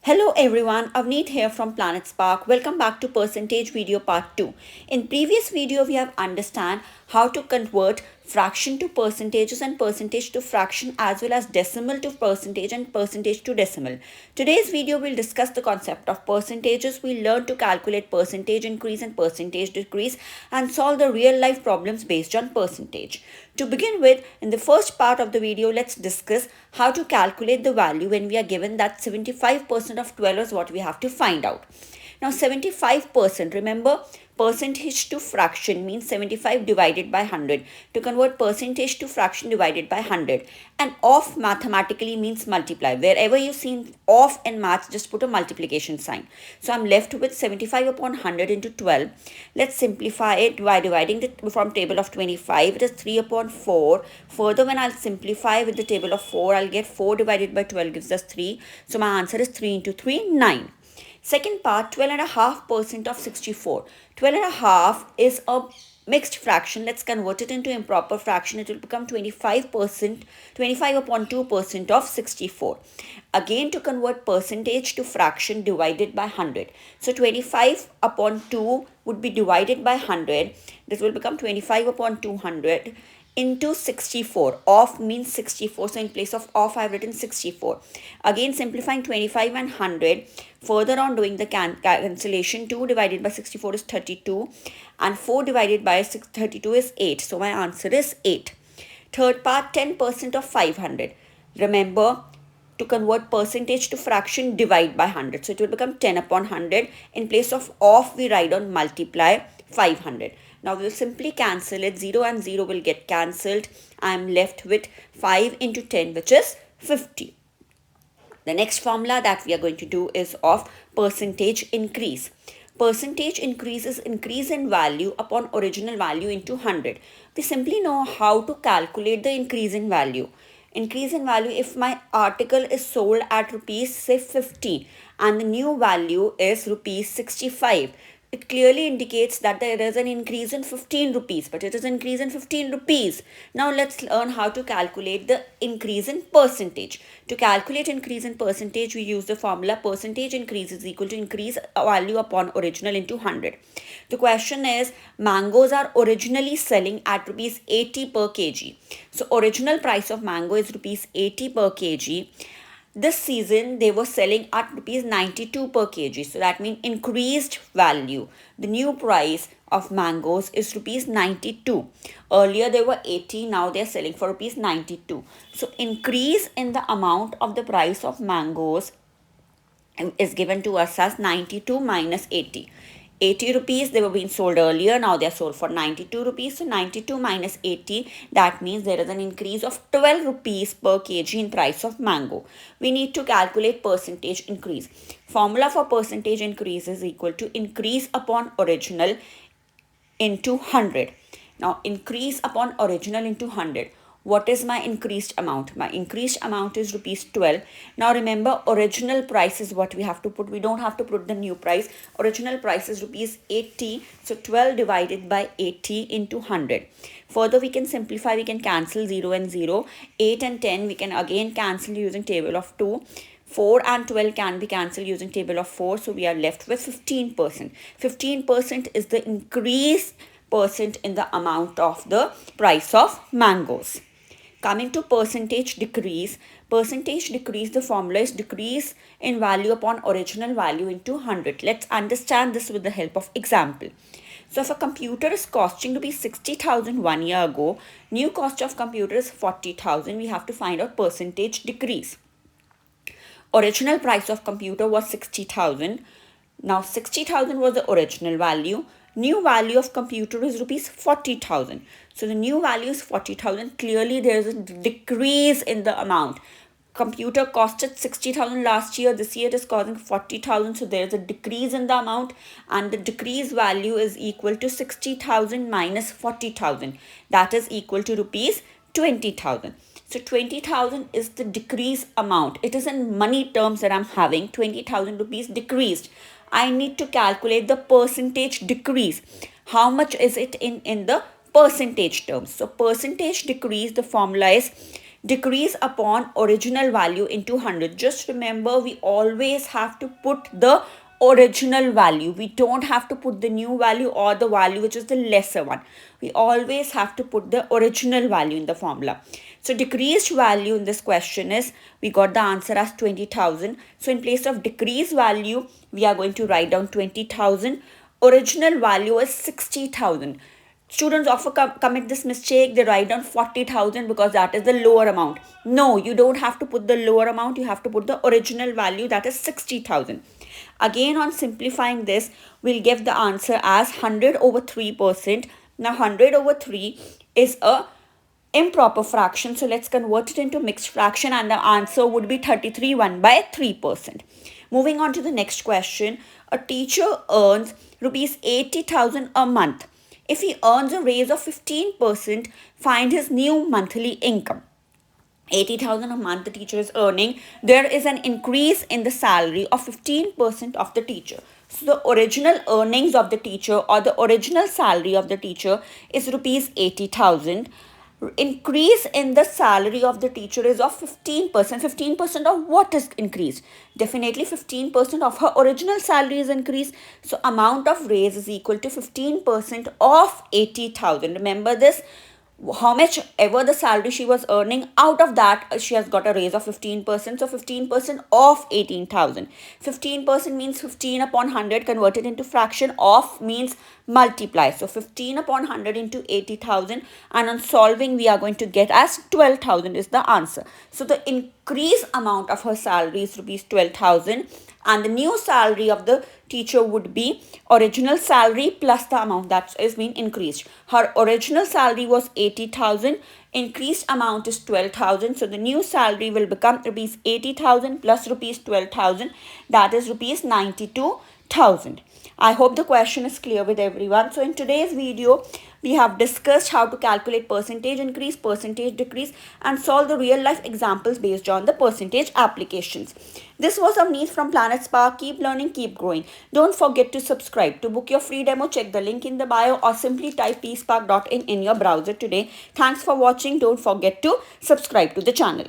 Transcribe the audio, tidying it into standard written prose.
Hello everyone, Avneet here from PlanetSpark. Welcome back to Percentage Video Part 2. In previous video, we have understand how to convert fraction to percentages and percentage to fraction as well as decimal to percentage and percentage to decimal. Today's video will discuss the concept of percentages. We'll learn to calculate percentage increase and percentage decrease and solve the real life problems based on percentage. To begin with, in the first part of the video, let's discuss how to calculate the value when we are given that 75% of 12 is what we have to find out. Now 75%, remember, percentage to fraction means 75 divided by 100. To convert percentage to fraction divided by 100. And off mathematically means multiply. Wherever you see off in maths, just put a multiplication sign. So I'm left with 75 upon 100 into 12. Let's simplify it by dividing it from table of 25. It is 3 upon 4. Further, when I'll simplify with the table of 4, I'll get 4 divided by 12 gives us 3. So my answer is 3 into 3, 9. Second part, 12.5% of 64. 12.5 is a mixed fraction. Let's convert it into improper fraction. It will become 25%, 25 upon 2% of 64. Again, to convert percentage to fraction divided by 100. So 25 upon 2 would be divided by 100. This will become 25 upon 200 into 64. Off means 64. So in place of off, I have written 64. Again, simplifying 25 and 100. Further on, doing the cancellation, 2 divided by 64 is 32. And 4 divided by 32 is 8. So my answer is 8. Third part, 10% of 500. Remember, to convert percentage to fraction, divide by 100. So it will become 10 upon 100. In place of off, we write on multiply 500. Now we'll simply cancel it. 0 and 0 will get cancelled. I am left with 5 into 10, which is 50. The next formula that we are going to do is of percentage increase. Percentage increase is increase in value upon original value into 100. We simply know how to calculate the increase in value. Increase in value, if my article is sold at rupees say 50 and the new value is rupees 65, it clearly indicates that there is an increase in 15 rupees, but it is an increase in 15 rupees. Now let's learn how to calculate the increase in percentage. To calculate increase in percentage, we use the formula percentage increase is equal to increase value upon original into 100. The question is, mangoes are originally selling at rupees 80 per kg. So original price of mango is rupees 80 per kg. This season they were selling at rupees 92 per kg. So that means increased value. The new price of mangoes is rupees 92. Earlier they were 80, now they are selling for rupees 92. So increase in the amount of the price of mangoes is given to us as 92 minus 80. 80 rupees they were being sold earlier, now they are sold for 92 rupees. So 92 minus 80, that means there is an increase of 12 rupees per kg in price of mango. We need to calculate percentage increase. Formula for percentage increase is equal to increase upon original into 100. Now increase upon original into 100. What is my increased amount? My increased amount is rupees 12. Now remember, original price is what we have to put. We don't have to put the new price. Original price is rupees 80. So 12 divided by 80 into 100. Further, we can simplify. We can cancel 0 and 0. 8 and 10 we can again cancel using table of 2. 4 and 12 can be cancelled using table of 4. So we are left with 15%. 15% is the increase percent in the amount of the price of mangoes. Coming to percentage decrease, the formula is decrease in value upon original value into 100. Let's understand this with the help of example. So if a computer is costing to be 60,000 1 year ago, new cost of computer is 40,000, we have to find out percentage decrease. Original price of computer was 60,000. Now 60,000 was the original value. New value of computer is rupees 40,000. So the new value is 40,000. Clearly there is a decrease in the amount. Computer costed 60,000 last year. This year it is costing 40,000. So there is a decrease in the amount, and the decrease value is equal to 60,000 minus 40,000. That is equal to rupees 20,000. So 20,000 is the decrease amount. It is in money terms that I'm having 20,000 rupees decreased. I need to calculate the percentage decrease. How much is it in the percentage terms? So percentage decrease, the formula is decrease upon original value into 100. Just remember, we always have to put the original value. We don't have to put the new value or the value which is the lesser one. We always have to put the original value in the formula. So decreased value in this question is, we got the answer as 20,000. So in place of decreased value, we are going to write down 20,000. Original value is 60,000. Students often commit this mistake. They write down 40,000 because that is the lower amount. No, you don't have to put the lower amount. You have to put the original value, that is 60,000. Again, on simplifying this, we'll give the answer as 100 over 3%. Now 100 over 3 is a improper fraction, so let's convert it into mixed fraction, and the answer would be 33 1 by 3%. Moving on to the next question. A teacher earns rupees 80,000 a month. If he earns a raise of 15%, find his new monthly income. 80,000 a month the teacher is earning. There is an increase in the salary of 15% of the teacher. So the original earnings of the teacher, or the original salary of the teacher, is rupees 80,000. Increase in the salary of the teacher is of 15%. 15% of what is increased? Definitely 15% of her original salary is increased. So amount of raise is equal to 15% of 80,000. Remember this, how much ever the salary she was earning, out of that she has got a raise of 15%. So 15% of 18,000. 15% means 15 upon 100 converted into fraction. Of means multiply. So 15 upon 100 into 80,000, and on solving we are going to get as 12,000 is the answer. So the increased amount of her salary is rupees 12,000, and the new salary of the teacher would be original salary plus the amount that is being increased. Her original salary was 80,000, increased amount is 12,000. So the new salary will become rupees 80,000 plus rupees 12,000, that is rupees 92,000. I hope the question is clear with everyone. So in today's video, we have discussed how to calculate percentage increase, percentage decrease, and solve the real life examples based on the percentage applications. This was Avneet from PlanetSpark. Keep learning, keep growing. Don't forget to subscribe. To book your free demo, check the link in the bio or simply type pspark.in in your browser today. Thanks for watching. Don't forget to subscribe to the channel.